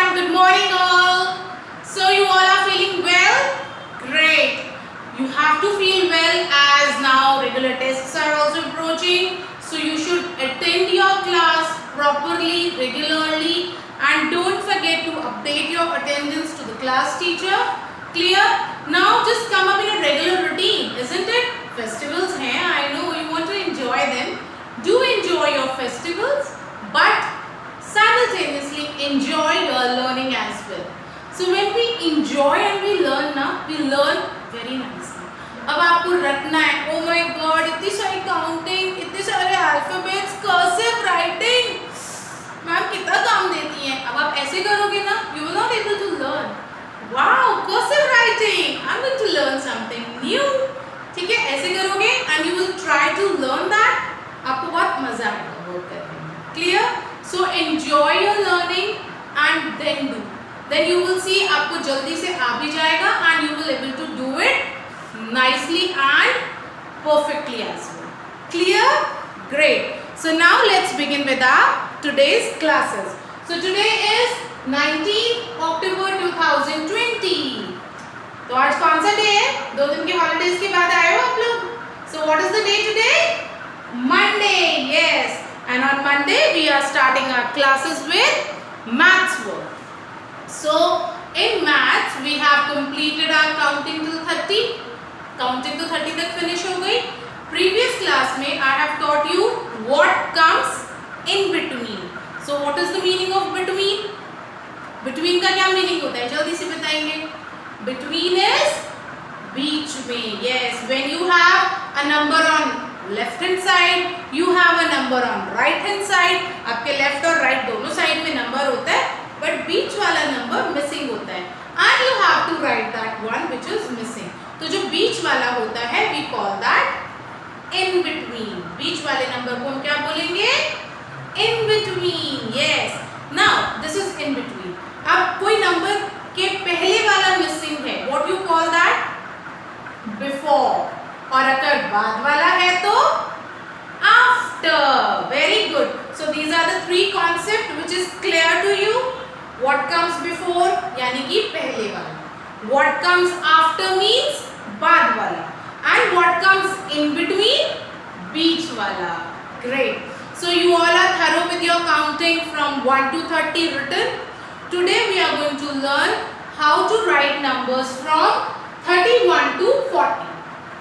and good morning all. So you all are feeling well? Great. You have to feel well as now regular tests are also approaching. So you should attend your class properly, regularly, and don't forget to update your attendance to the class teacher. Clear? Now just come up in a regular routine, isn't it? Festivals hain, I know you want to enjoy them. Do enjoy your festivals, but simultaneously enjoy your learning as well. So when we enjoy and we learn ना, we learn very nicely. अब आपको रटना है, oh my God, इतनी सारी counting, इतने सारे alphabets, cursive writing, ma'am कितना काम देती हैं. अब आप ऐसे करोगे ना, you will not able to learn. Wow, cursive writing, I'm going to learn something new. ठीक है, ऐसे करोगे and you will try to learn that. आपको बहुत मजा आएगा वर्क करने में. Clear? So enjoy your learning and then do. Then you will see आपको जल्दी से आ भी जाएगा and you will able to do it nicely and perfectly as well. Clear? Great. So now let's begin with our today's classes. So today is 19 October 2020. तो आज कौन सा day है? 2 दिन के हॉलीडेज के बाद आए हो आप लोग. So what is the day today? Monday. Yes. And on Monday we are starting our classes with maths work. So in maths we have completed our counting till 30. Counting to 30 तक finish हो गई. Previous class में I have taught you what comes in between. So what is the meaning of between? Between का क्या meaning होता है? जल्दी से बताएंगे. Between is बीच में. Yes. When you have a number on left hand side, you have a number on right hand side. आपके left और राइट दोनों साइड में नंबर होता है, बट बीच वाला नंबर मिसिंग होता है and you have to write that one which is missing. तो जो बीच वाला होता है we call that in between. बीच वाले नंबर को हम क्या बोलेंगे? In between. Yes. Now this is in between. अब कोई नंबर के पहले वाला मिसिंग है, what you call that? Before. और अगर बाद वाला है तो after. Very good. So these are the 3 concept which is clear to you. What comes before यानी कि पहले वाला, व्हाट कम्स आफ्टर मींस बाद वाला, and what comes in between बीच वाला. Great. So you all are thorough with your counting from 1 to 30 written. Today we are going to learn how to write numbers from 31 to 40.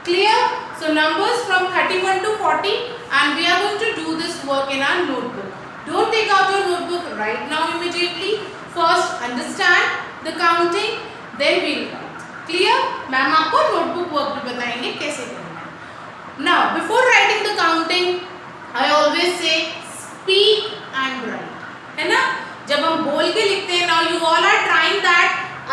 Clear? So numbers from 31 to 40 and we are going to do this work in our notebook. Don't take out your notebook right now immediately. First understand the counting, then we will count. Clear? Ma'am आपको notebook work भी बताएंगे कैसे करना है. Now before writing the counting, I always say speak and write. है ना? जब हम बोल के लिखते हैं, now you all are trying that.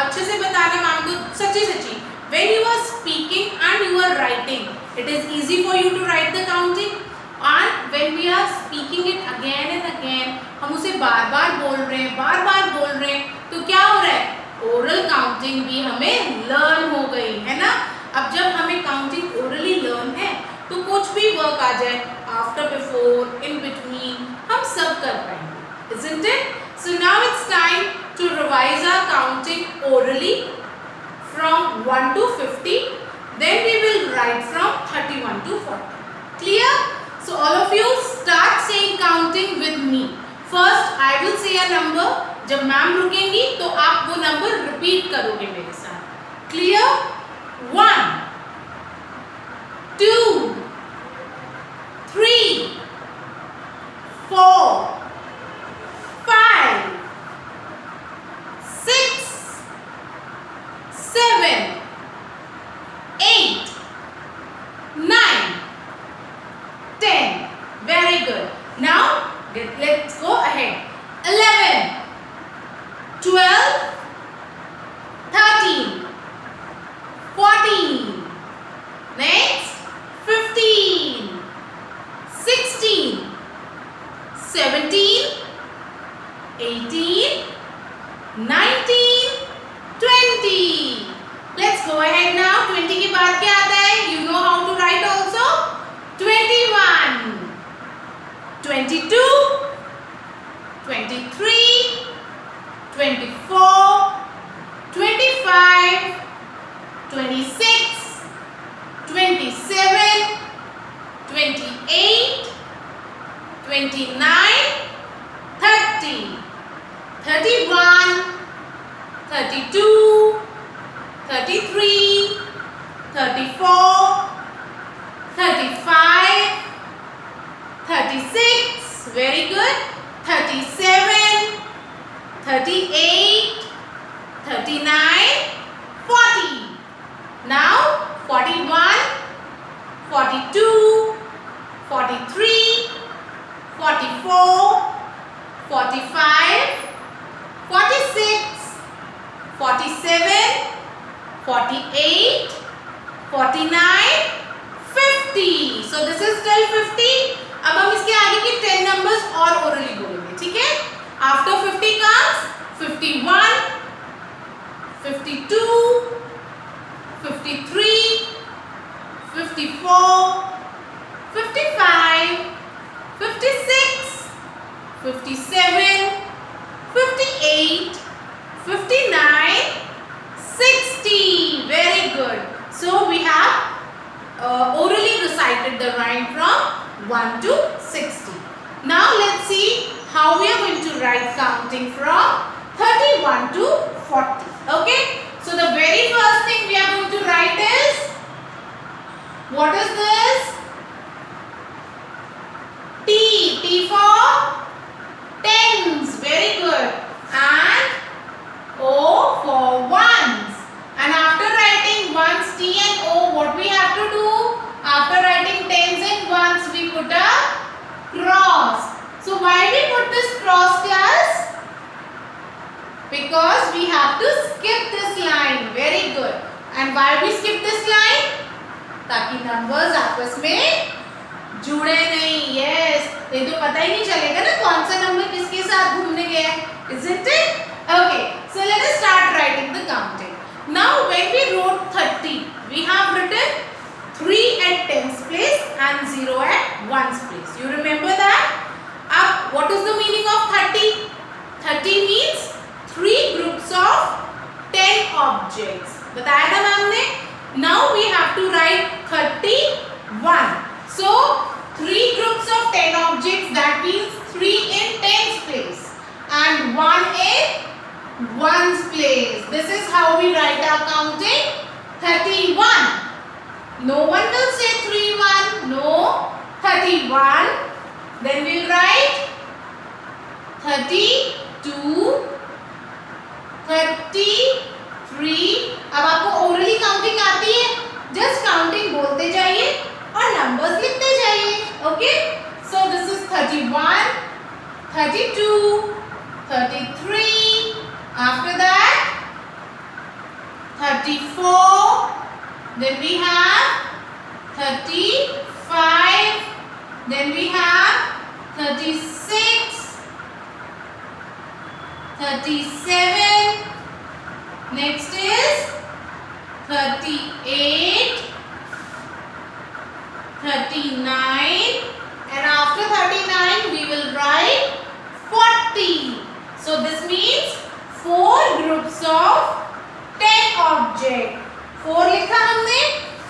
अच्छे से बताना मैम को सच्ची सच्ची. When you are speaking and you are writing, it is easy for you to write the counting. And when we are speaking it again and again, हम उसे बार बार बोल रहे हैं, तो क्या हो रहा है? ओरल काउंटिंग भी हमें लर्न हो गई है ना. अब जब हमें काउंटिंग ओरली लर्न है तो कुछ भी वर्क आ जाए, आफ्टर, बिफोर, इन बिटवीन, हम सब कर पाएंगे. Isn't it? So now it's time to revise our counting orally from 1 to 50. Then we will write from 31 to 40. Clear? So all of you start saying counting with me. First I will say a number. जब ma'am रुकेंगी तो आप वो number repeat करोगे मेरे साथ. Clear? 1 2 3 4 5 6 7 8 9 10. Very good. Now let's go ahead. 11 12 13 14. Next 35, 36, very good, 37, 38, 39, 40. Now 41, 42, 43, 44, 45, 46, 47, 48, 49, 50. So this is till 50. अब हम इसके आगे की 10 numbers और orally बोलेंगे, ठीक है? After 50 comes 51, 52, 53, 54, 55, 56, 57, 58, 59, 60. Very good. So we have orally recited the rhyme from 1 to 60. Now let's see how we are going to write counting from 31 to 40. Okay. So the very first thing we are going to write is, what is this? T. T for tens. Very good. And O for ones. And after writing ones, T and O, what we have to do? After writing tens and ones, we put a cross. So why we put this cross, class? Because we have to skip this line. Very good. And why we skip this line? ताकि numbers आपस में जुड़े नहीं. Yes. नहीं तो पता ही नहीं चलेगा ना कौन सा नंबर किसके साथ घूमने गया है. Isn't it? Okay. So let us start writing the counting. Now when we wrote 30, we have written 3 at tens place and 0 at ones place. You remember that? Up, what is the meaning of 30? 30 means 3 groups of 10 objects. बताया था ma'am ने? Now we have to write 31. So 3 groups of 10 objects, that means 3 in tens place and 1 in ones place. This is how we write our counting 31. No one will say 31. No. 31. Then we'll write 32, 33. अब आपको orally counting आती है? Just counting बोलते जाइए और numbers लिखते जाइए. Okay? So this is 31, 32, 33. After that 34. Then we have 35. Then we have 36, 37. Next is 38, 39. And after 39 we will write 40. So this means 4 groups of 10 objects. 4 लिखा हमने.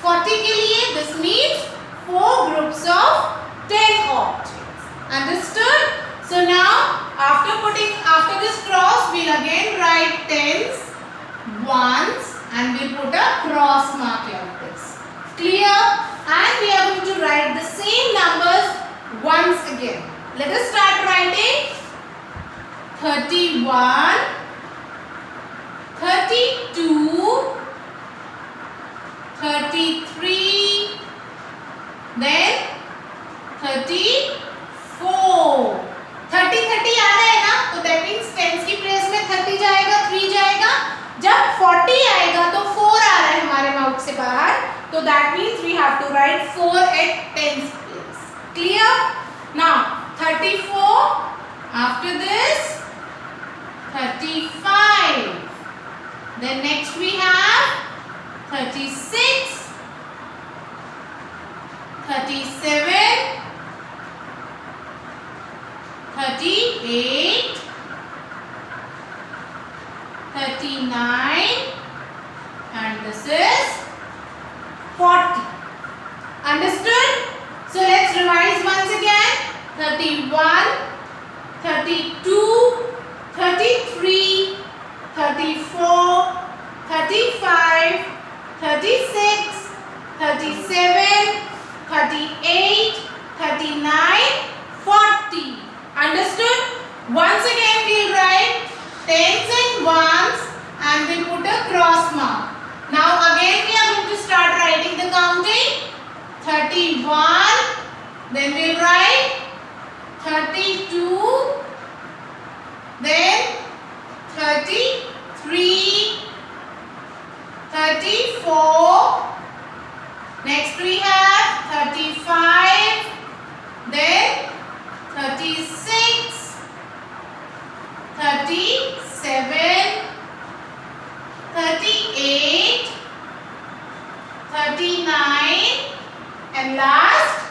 40 के लिए this means 4 groups of 10 objects. Understood? So now after this cross, we'll again write tens, ones, and we put a cross mark like this. Clear? And we are going to write the same numbers once again. Let us start writing 31, 32, 33, then 34. 30 30 आ रहा है ना, तो that means tens की place में 30 जाएगा, 3 जाएगा. जब 40 आएगा तो 4 आ रहा है हमारे माउथ से बाहर, तो that means we have to write 4 at tens place. Clear? Now 34. After this 35. Then next we have 36, 37, 38, 39, and this is 40. Understood? So let's revise once again. 31, 32, 33, 34, 35, 36, 37, 38, 39, 40. Understood? Once again we'll write tens and ones and we'll put a cross mark. Now again we are going to start writing the counting. 31, then we'll write 32, then 33, 34, next we have 35, then 36, 37, 38, 39 and last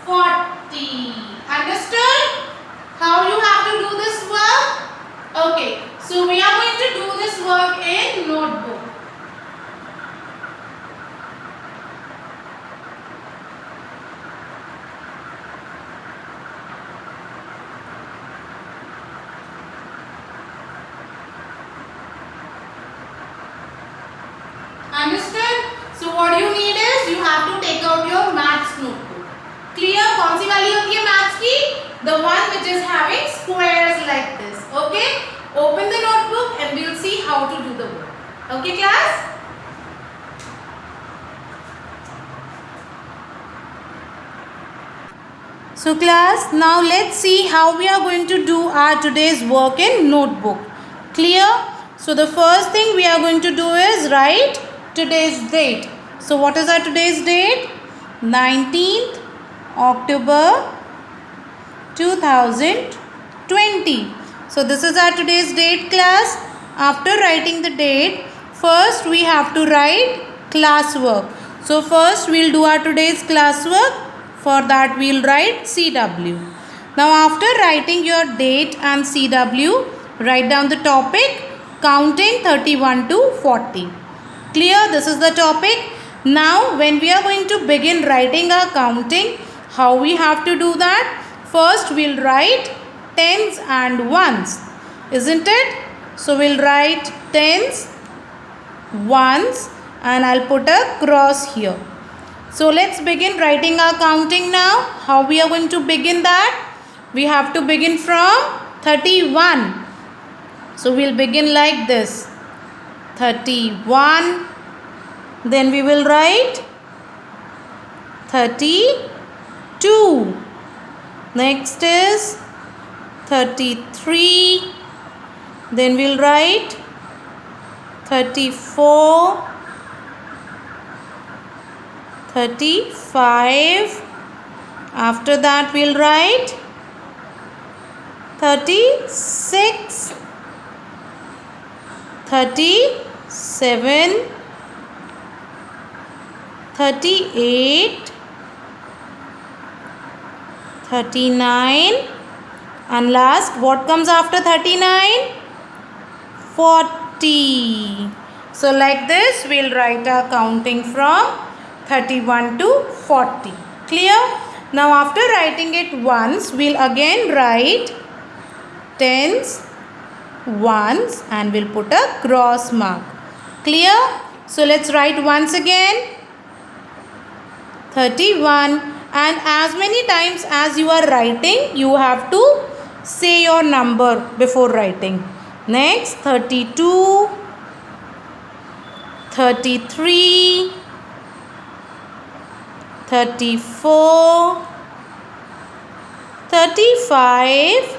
40. Understood? How you have to do this work? Okay, so we are going to do this work in notebook. Understood? So what you need is you have to take out your maths notebook. Clear? कौन सी वाली होती है maths की? The one which is having squares like this. Okay? Open the notebook and we'll see how to do the work. Okay, class? So class, now let's see how we are going to do our today's work in notebook. Clear? So the first thing we are going to do is write today's date. So what is our today's date? 19th October 2020. So this is our today's date, class. After writing the date, first we have to write classwork. So first we'll do our today's classwork. For that we'll write CW. Now after writing your date and CW, write down the topic counting 31 to 40. Clear? This is the topic. Now when we are going to begin writing our counting, how we have to do that? First we'll write tens and ones, isn't it? So we'll write tens, ones, and I'll put a cross here. So let's begin writing our counting now. How we are going to begin that? We have to begin from 31. So we'll begin like this. 31. Then we will write 32. Next is 33. Then we'll write 34. 35. After that we'll write 36, 37, 38, 39, and last, what comes after 39? 40. So like this we'll write our counting from 31 to 40. Clear? Now after writing it once, we'll again write tens, ones, and we'll put a cross mark. Clear? So let's write once again 31, and as many times as you are writing, you have to say your number before writing. Next 32, 33, 34, 35,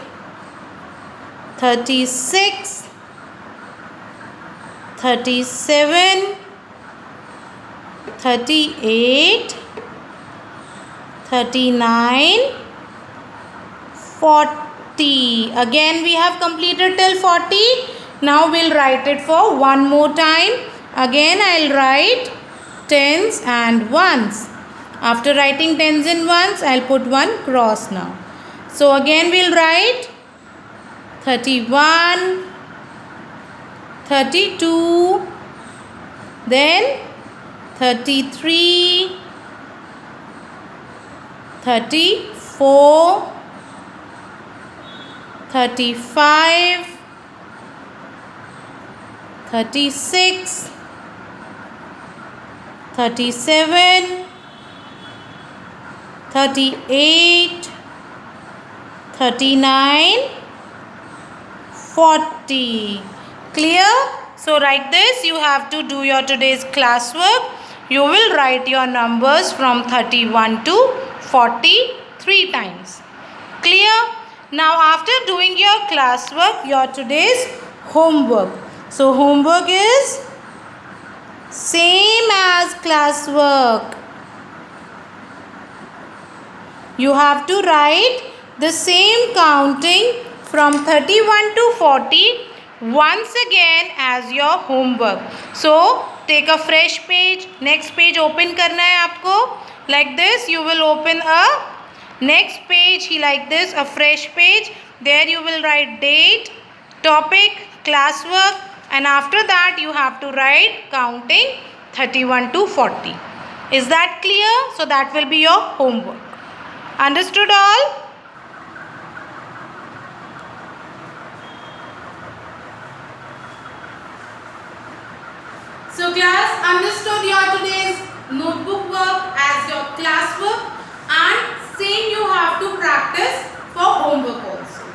36, 37, 38, 39, 40. Again we have completed till 40. Now we'll write it for one more time. Again I'll write tens and ones. After writing tens and ones, I'll put one cross now. So again we'll write 31, 32, then 33, 34, 35, 36, 37, 38, 39, 40. Clear? So like this you have to do your today's classwork. You will write your numbers from 31 to 40 3 times. Clear? Now after doing your classwork, your today's homework. So homework is same as classwork. You have to write the same counting from 31 to 40 once again as your homework. So take a fresh page. Next page open करना है आपको. Like this you will open a next page like this, a fresh page. There you will write date, topic, classwork, and after that you have to write counting 31 to 40. Is that clear? So that will be your homework. Understood all? So class, understood your today's notebook work as your classwork, and same you have to practice for homework also.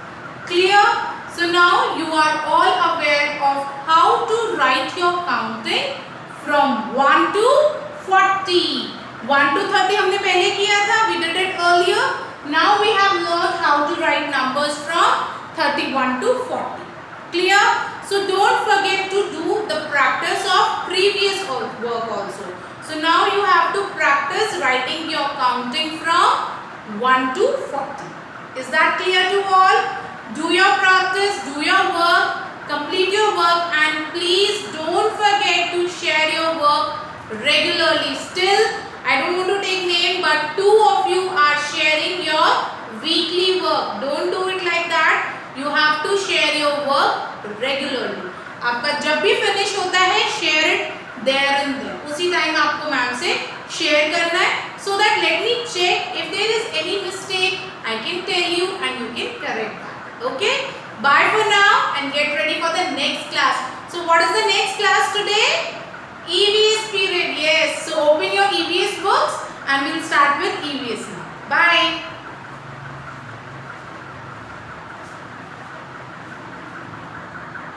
Clear? So now you are all aware of how to write your counting from 1 to 40. 1 to 30 हमने पहले किया था. We did it earlier. Now we have learned how to write numbers from 31 to 40. Clear? So don't forget to do the practice of previous work also. So now you have to practice writing your counting from 1 to 40. Is that clear to all? Do your practice, do your work, complete your work, and please don't forget to share your work regularly. Still, I don't want to take name, but 2 of you are sharing your weekly work. Don't do it like that. You have to share your work regularly. आपका जब भी finish होता है, share it there and there. उसी time आपको ma'am से share करना है, so that let me check if there is any mistake. I can tell you and you can correct that. Okay? Bye for now and get ready for the next class. So what is the next class today? EVS period. Yes. So open your EVS books and we will start with EVS now. Bye.